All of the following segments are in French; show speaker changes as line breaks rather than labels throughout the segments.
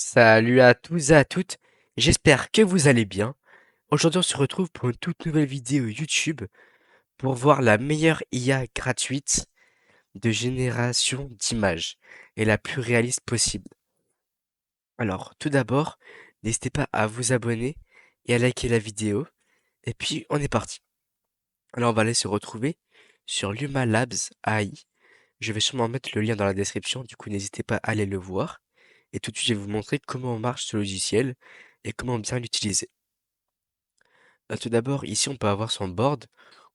Salut à tous et à toutes, j'espère que vous allez bien. Aujourd'hui on se retrouve pour une toute nouvelle vidéo YouTube pour voir la meilleure IA gratuite de génération d'images et la plus réaliste possible. Alors tout d'abord, n'hésitez pas à vous abonner et à liker la vidéo. Et puis on est parti. Alors on va aller se retrouver sur Luma Labs AI. Je vais sûrement mettre le lien dans la description, du coup n'hésitez pas à aller le voir. Et tout de suite je vais vous montrer comment marche ce logiciel et comment bien l'utiliser. Tout d'abord, ici, on peut avoir son board,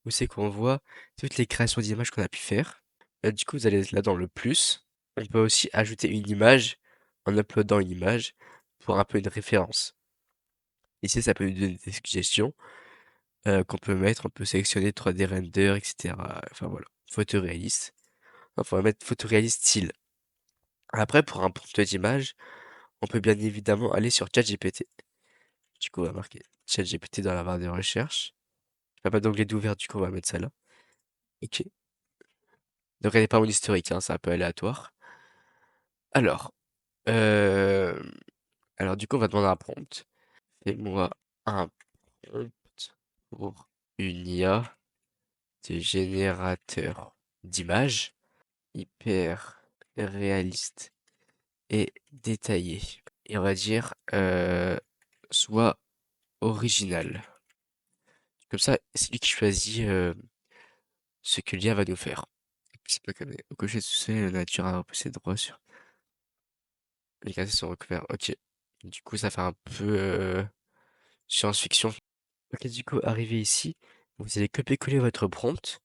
où c'est qu'on voit toutes les créations d'images qu'on a pu faire. Du coup, vous allez là dans le plus. On peut aussi ajouter une image en uploadant une image pour un peu une référence. Ici, ça peut nous donner des suggestions qu'on peut mettre. On peut sélectionner 3D render, etc. Enfin voilà, photoréaliste. Enfin, on va mettre photoréaliste style. Après, pour un prompt d'image, on peut bien évidemment aller sur ChatGPT. Du coup, on va marquer ChatGPT dans la barre de recherche. Il n'y a pas d'onglet d'ouvert, du coup, on va mettre ça là. Ok. Ne regardez pas mon historique, hein, c'est un peu aléatoire. Alors, euh, alors du coup, on va demander un prompt. Fais-moi un prompt pour une IA de générateur d'images hyper réaliste et détaillé. Et on va dire soit original. Comme ça, c'est lui qui choisit ce que l'IA va nous faire. C'est pas comme au cocher de succès, la nature a repoussé droit sur les cases sont recouverts. Ok. Du coup, ça fait un peu science-fiction. Ok, du coup, arrivé ici, vous allez copier-coller votre prompt.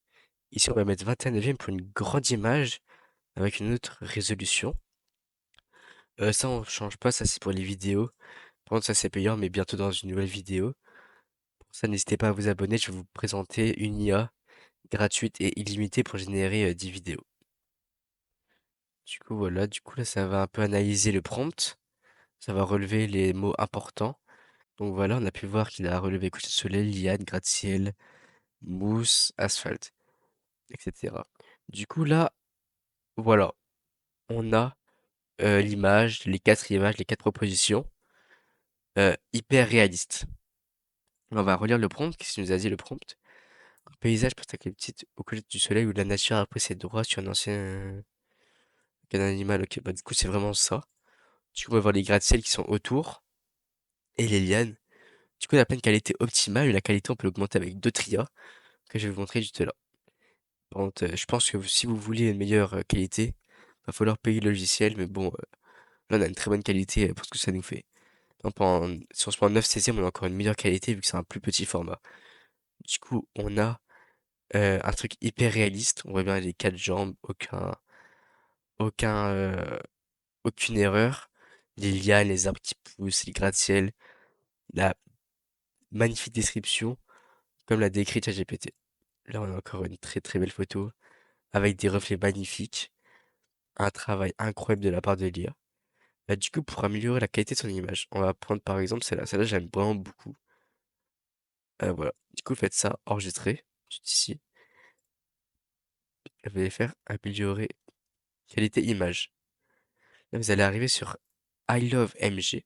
Ici, on va mettre 21 e pour une grande image avec une autre résolution. Ça, on change pas, ça c'est pour les vidéos. Par contre, ça c'est payant, mais bientôt dans une nouvelle vidéo. Pour ça, n'hésitez pas à vous abonner, je vais vous présenter une IA gratuite et illimitée pour générer 10 vidéos. Du coup, voilà, du coup là, ça va un peu analyser le prompt. Ça va relever les mots importants. Donc voilà, on a pu voir qu'il a relevé coucher de soleil, liane, gratte-ciel, mousse, asphalte, etc. Du coup là, voilà, on a l'image, les quatre images, les quatre propositions, hyper réalistes. On va relire le prompt, qu'est-ce qu'il nous a dit le prompt? Un paysage avec une petite au coucher du soleil où la nature a pris ses droits sur un ancien qu'un animal. Ok, bah du coup c'est vraiment ça. Du coup on va voir les gratte-ciel qui sont autour et les lianes. Du coup on a plein de qualités optimales et la qualité on peut l'augmenter avec deux trias que je vais vous montrer juste là. Par contre, je pense que si vous voulez une meilleure qualité, va falloir payer le logiciel, mais bon, là on a une très bonne qualité pour ce que ça nous fait. Si on se prend 9/16, on a encore une meilleure qualité vu que c'est un plus petit format. Du coup, on a un truc hyper réaliste. On voit bien les quatre jambes, aucun, aucune erreur. Les lianes, les arbres qui poussent, les gratte-ciel, la magnifique description, comme l'a décrit ChatGPT. Là, on a encore une très très belle photo avec des reflets magnifiques. Un travail incroyable de la part de l'IA. Bah, du coup, pour améliorer la qualité de son image, on va prendre par exemple celle-là. Celle-là, j'aime vraiment beaucoup. Voilà. Du coup, faites ça, enregistrer, juste ici. Et vous allez faire améliorer qualité image. Là, vous allez arriver sur I love MG.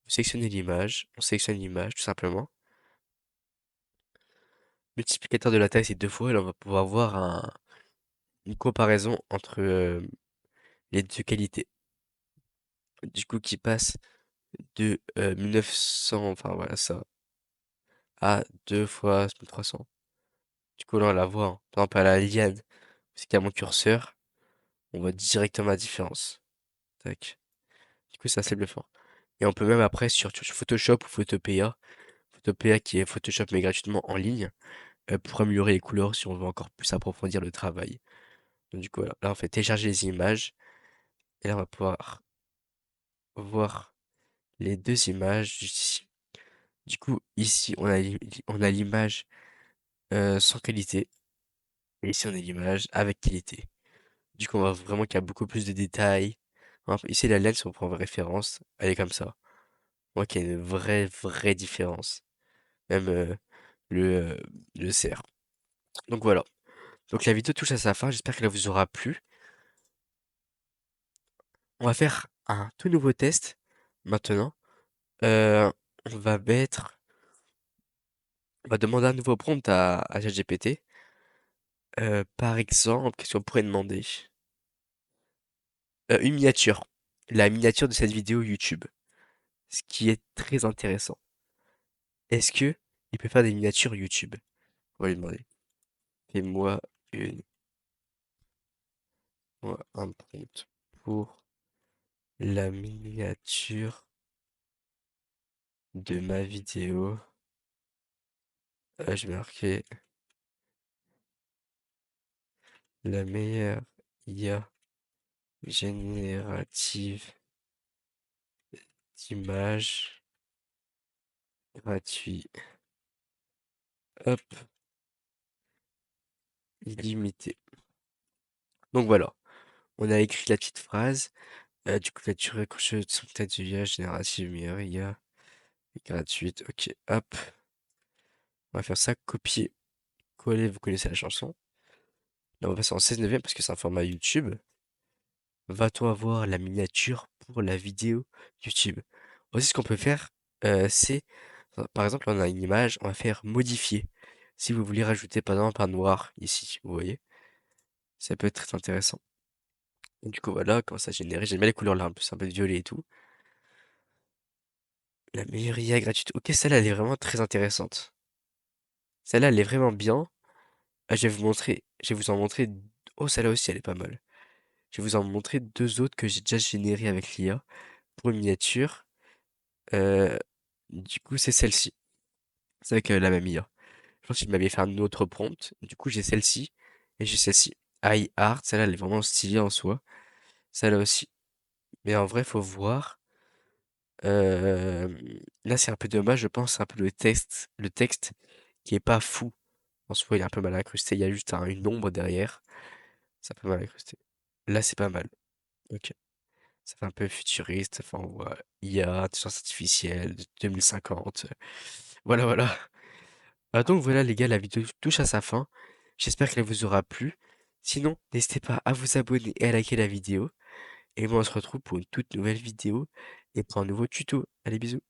Vous sélectionnez l'image, on sélectionne l'image tout simplement. Multiplicateur de la taille, c'est 2 fois, et là, on va pouvoir voir une comparaison entre les deux qualités. Du coup, qui passe de 1900, enfin voilà ça, à 2 fois 1300. Du coup, là, on la voit, hein. Par exemple, à la liane, c'est qu'il y a mon curseur, on voit directement la différence. Tac. Du coup, c'est assez bluffant. Et on peut même après sur Photoshop ou Photopea, Photopea qui est Photoshop mais gratuitement en ligne, pour améliorer les couleurs si on veut encore plus approfondir le travail. Donc, du coup, voilà. Là, on fait télécharger les images, et là, on va pouvoir voir les deux images juste ici. Du coup, ici, on a l'image sans qualité, et ici, on a l'image avec qualité. Du coup, on voit vraiment qu'il y a beaucoup plus de détails. Ici, la lens, si on prend référence, elle est comme ça. On voit qu'il y a une vraie différence. Même le, euh, le cerf. Donc voilà. Donc la vidéo touche à sa fin. J'espère qu'elle vous aura plu. On va faire un tout nouveau test. Maintenant, on va mettre, on va demander un nouveau prompt à ChatGPT. Par exemple, qu'est-ce qu'on pourrait demander? Une miniature. La miniature de cette vidéo YouTube. Ce qui est très intéressant. Est-ce que il peut faire des miniatures YouTube? On va lui demander. Fais-moi une, un prompt pour la miniature de ma vidéo. Je vais marquer la meilleure IA générative d'images gratuit. Hop, illimité. Donc voilà, on a écrit la petite phrase. Du coup, là, tu récoches son tête d'IA générative meilleure IA gratuite. Ok, hop. On va faire ça, copier, coller, vous connaissez la chanson. Là, on va passer en 16 neuvième parce que c'est un format YouTube. Va-t-on avoir la miniature pour la vidéo YouTube? Aussi, ce qu'on peut faire, c'est, par exemple, on a une image, on va faire modifier. Si vous voulez rajouter, par exemple, un noir ici, vous voyez, ça peut être très intéressant. Et du coup, voilà, comment ça générer. J'aime bien les couleurs là, en plus, un peu de violet et tout. La meilleure IA gratuite. Ok, celle-là, elle est vraiment très intéressante. Celle-là, elle est vraiment bien. Ah, je vais vous en montrer. Oh, celle-là aussi, elle est pas mal. Je vais vous en montrer deux autres que j'ai déjà générées avec l'IA pour une miniature. Euh, du coup, c'est celle-ci. C'est avec la même IA. Je pense qu'il m'avait fait un autre prompt. Du coup, j'ai celle-ci et j'ai celle-ci. Eye Art, celle-là, elle est vraiment stylée en soi. Celle-là aussi. Mais en vrai, faut voir. Euh, Là, c'est un peu dommage, je pense, c'est un peu le texte qui est pas fou. En soi, il est un peu mal incrusté. Il y a juste une ombre derrière. C'est un peu mal incrusté. Là, c'est pas mal. Ok. Ça fait un peu futuriste. Enfin, on voit IA, intelligence artificielle, 2050. Voilà, voilà. Donc voilà, les gars, la vidéo touche à sa fin. J'espère qu'elle vous aura plu. Sinon, n'hésitez pas à vous abonner et à liker la vidéo. Et moi, on se retrouve pour une toute nouvelle vidéo et pour un nouveau tuto. Allez, bisous.